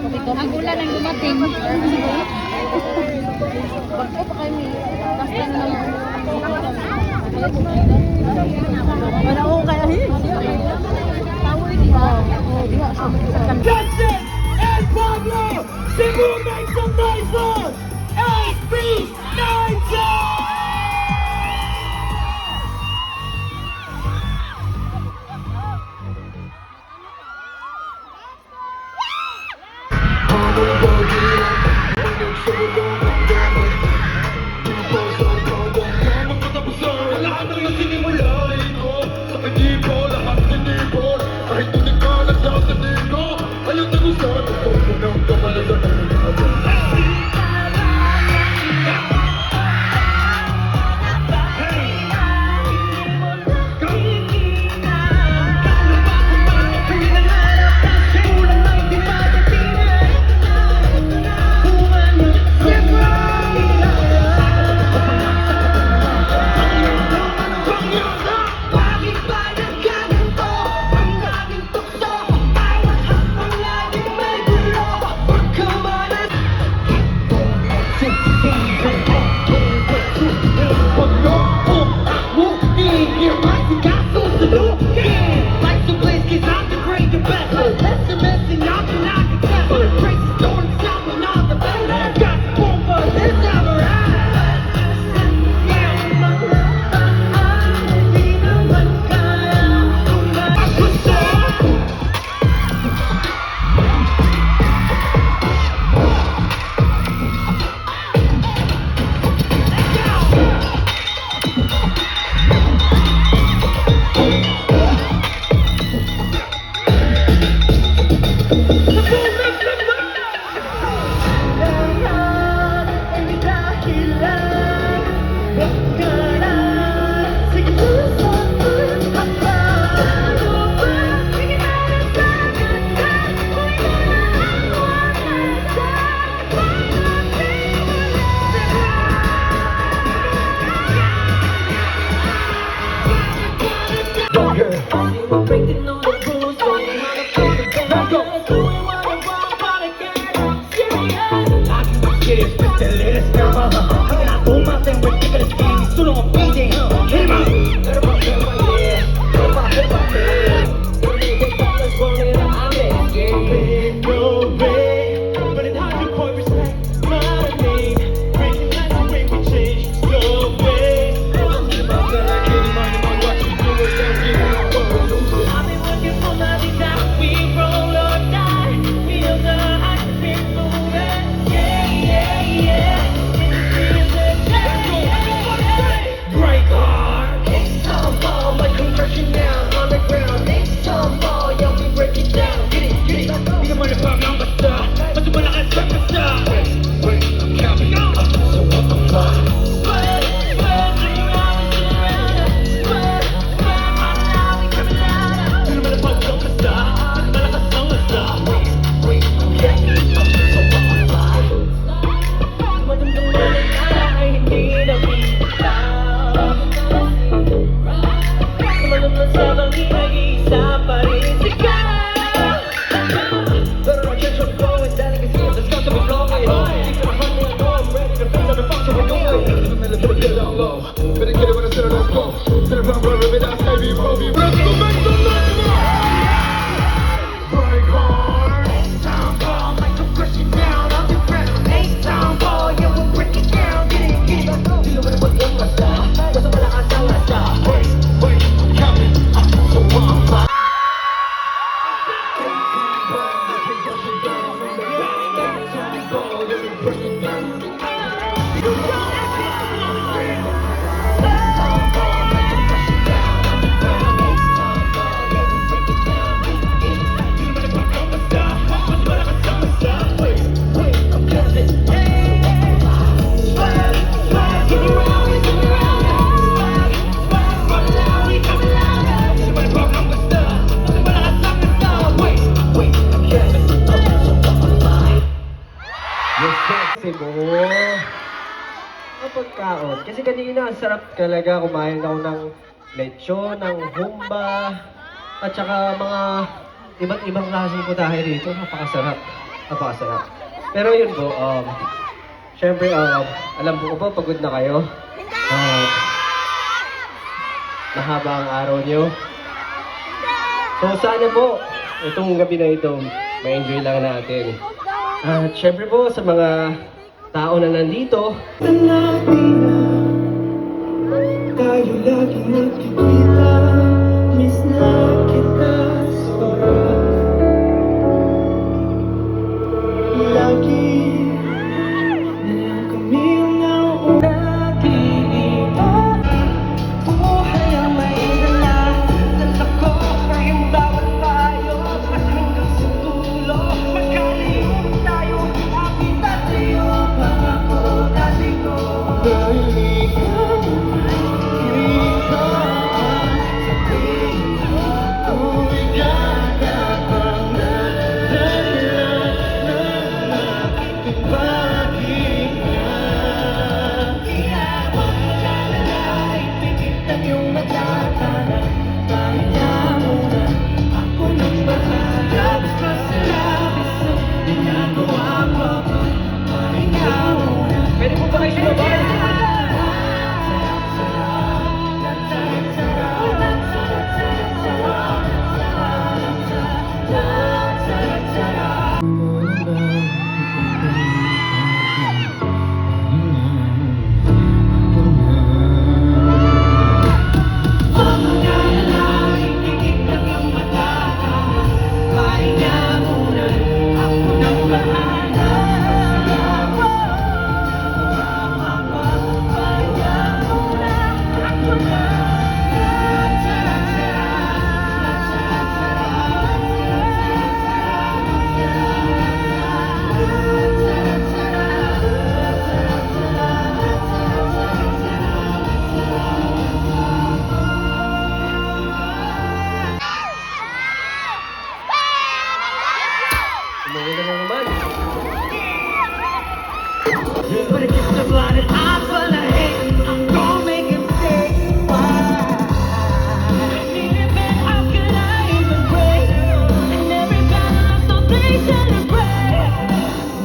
Ang ulan ang dumating. Bakit pa kayo may basta na lang. Wala ko kaya Tawoy di ba? Di ba? Justin and Pablo, Cebu makes some noise. SB19! Pagkaon. Kasi kanina, sarap talaga kumain ako ng lechon, ng humba, at saka mga iba't ibang klaseng putahe dito. Napakasarap. napakasarap. Pero yun po, syempre, alam ko po, pagod na kayo. Mahaba ang araw nyo. So sana po, itong gabi na ito, ma-enjoy lang natin. At syempre po, sa mga tao na nandito, tayo lagi nagkikita, miss na kita sobra. Lagi na lang kami ang nag-iiba. Buhay ang may dala, dala ko pa yung bawat payo. At hanggang sa dulo, magkalimutan tayo, aking tatayo. Pangako dati ko, dahil ikaw pwede po ba kayo sumabay? umuwi na naman. But it's just a blinded eye full of hate. I'm gonna make him say why. Need it, man, how could I even pray? And every battle I'm so they celebrate.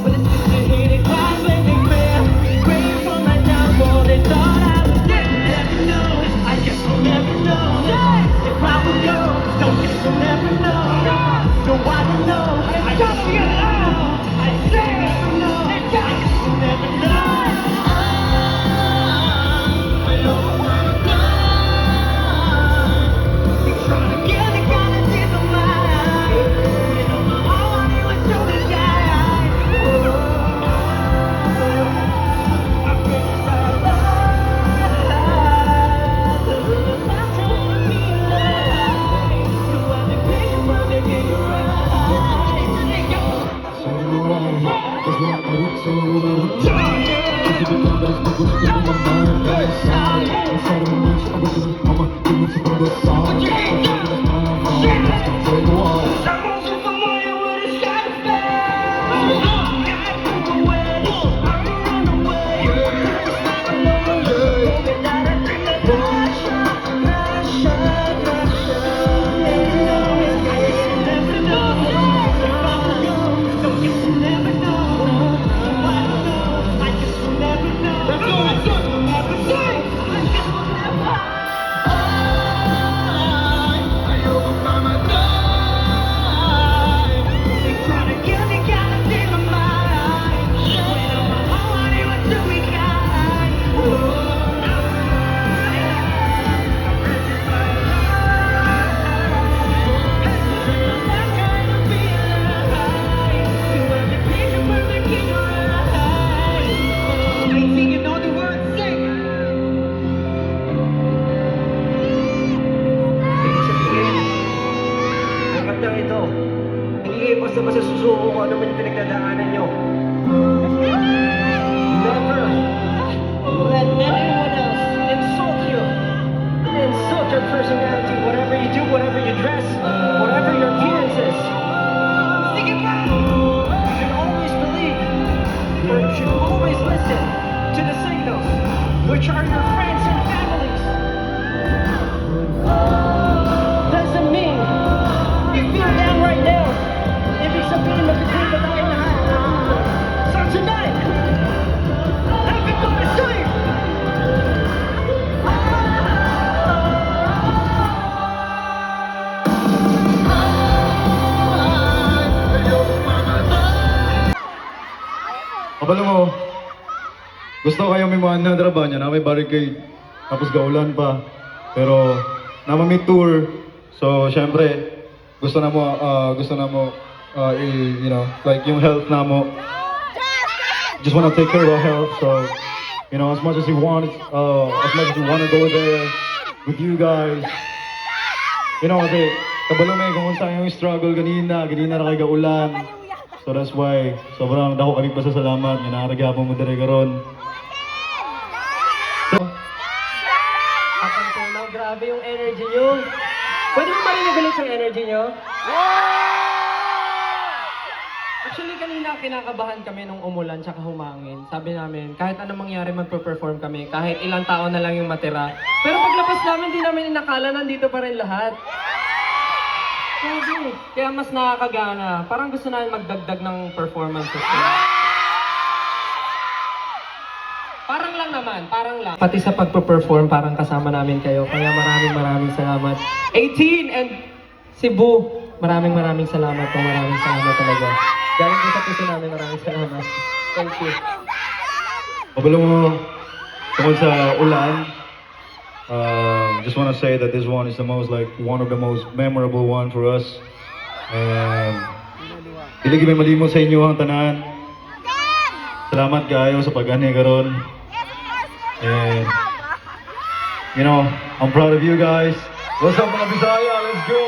But it's just a hate it, why make me fail? Praying for my downfall, they thought I would never know. I guess we'll never know. If I would go, don't guess we'll never know. No, I don't know. I gotta get it out. I say no. I guess we'll never know. Basta susuko kung ano man yung pinagdadaanan nyo. Never let anyone else insult you. Insult your personality, whatever you do, whatever you dress, whatever your appearance is. Think about it. You should always believe, or you should always listen to the signals, which are your friends and families. Doesn't mean you feel down right now. Ibig sabihin, magkikita tayo lahat. Kabalo mo, gusto kayo may mga nadraba niya na may barricade, tapos gaulan pa. Pero, naman may tour, so syempre, gusto na mo, you know, like yung health na mo. Just wanna take care of our health, so, you know, as much as you want to go there with you guys, you know, kasi, kabalo may kung saan yung struggle ganina na kay gaulan. So that's why, sobrang dako kami pasasalamat, nga nakaragapon mo dire karon. So, Up until now, grabe yung energy nyo. Pwede mo marinig ulit yung energy nyo? Actually, kanina kinakabahan kami nung umulan tsaka humangin. Sabi namin, kahit anong mangyari magpo-perform kami, kahit ilang tao na lang yung matira. Pero paglabas namin, di namin inakala nandito pa rin lahat. Grabe. Kaya mas nakakagana. Parang gusto namin magdagdag ng performances. Parang lang naman, parang lang. Pati sa pagpo-perform, parang kasama namin kayo. Kaya maraming salamat. 18 and Cebu, maraming salamat po. Maraming salamat talaga. Galing po sa puso namin, maraming salamat. Thank you. kabalo mo, tungkol sa ulan, just wanna say that this one is one of the most memorable one for us. And, dili gyud may malimot sa inyo ang tanan. Salamat kayo sa pag-ani karon. And, you know, I'm proud of you guys. What's up mga Bisaya? Let's go!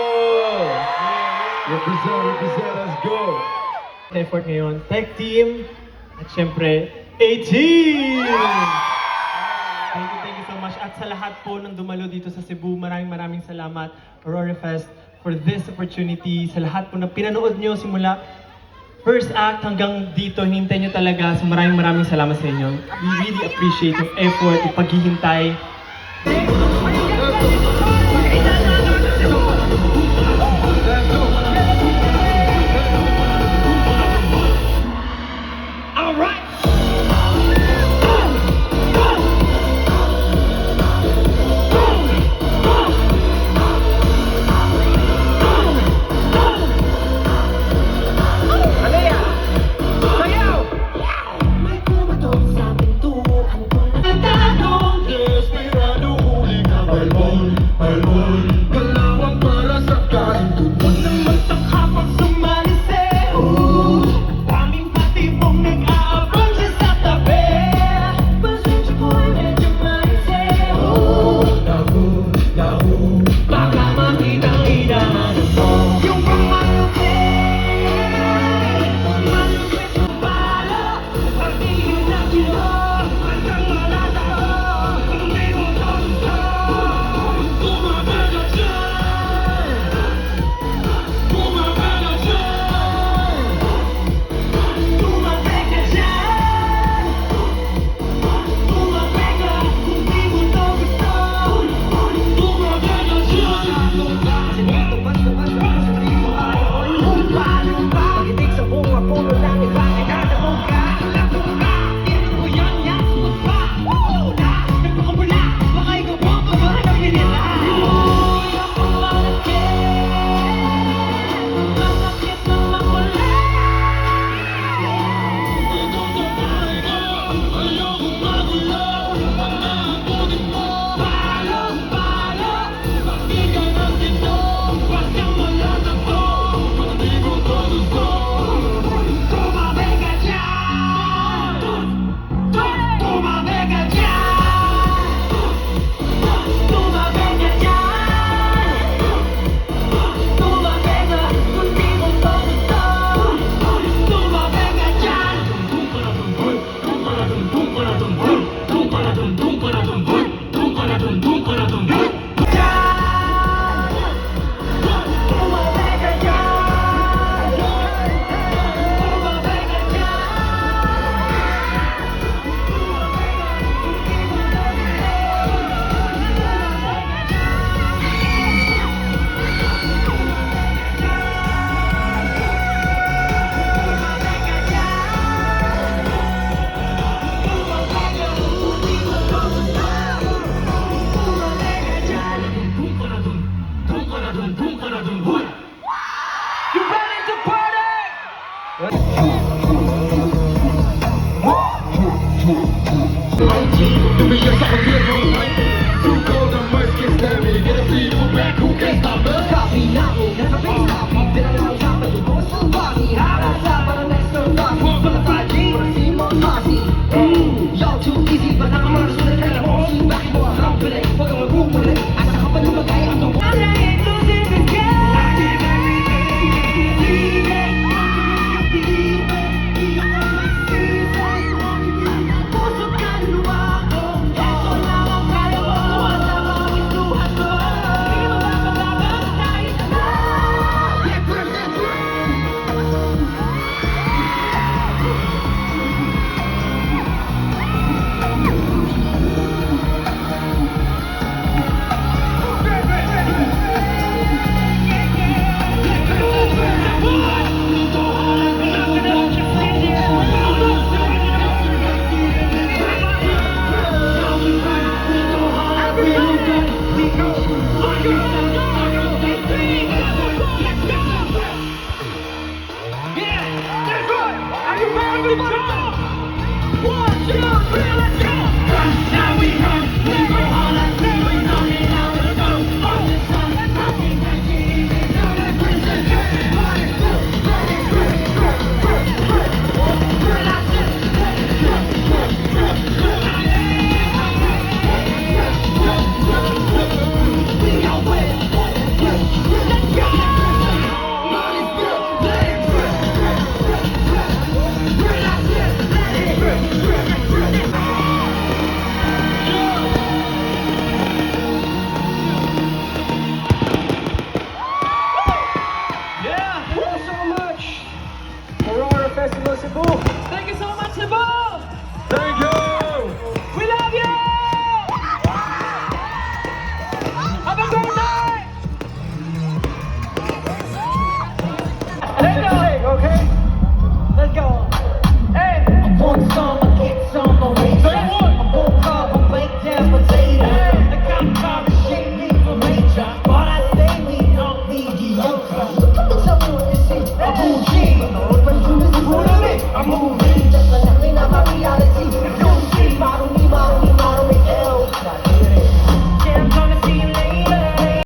Represent, let's go! Effort ngayon, tech team, at syempre, A-Team! Thank you so much. At sa lahat po ng dumalo dito sa Cebu, maraming salamat, Aurora Fest, for this opportunity. Sa lahat po na pinanood nyo simula first act hanggang dito, hinintay nyo talaga. So maraming salamat sa inyo. We really appreciate yung effort, yung paghihintay. You Y'all too easy, but I'm on the swing and I'm on swing back. I'm confident, fuck with group with it. I saw up a new guy, I'm the one. I ain't losing this game. I give everything. Yeah, thank you so much. Aurora Festival Cebu. Thank you so much, Cebu! Thank you.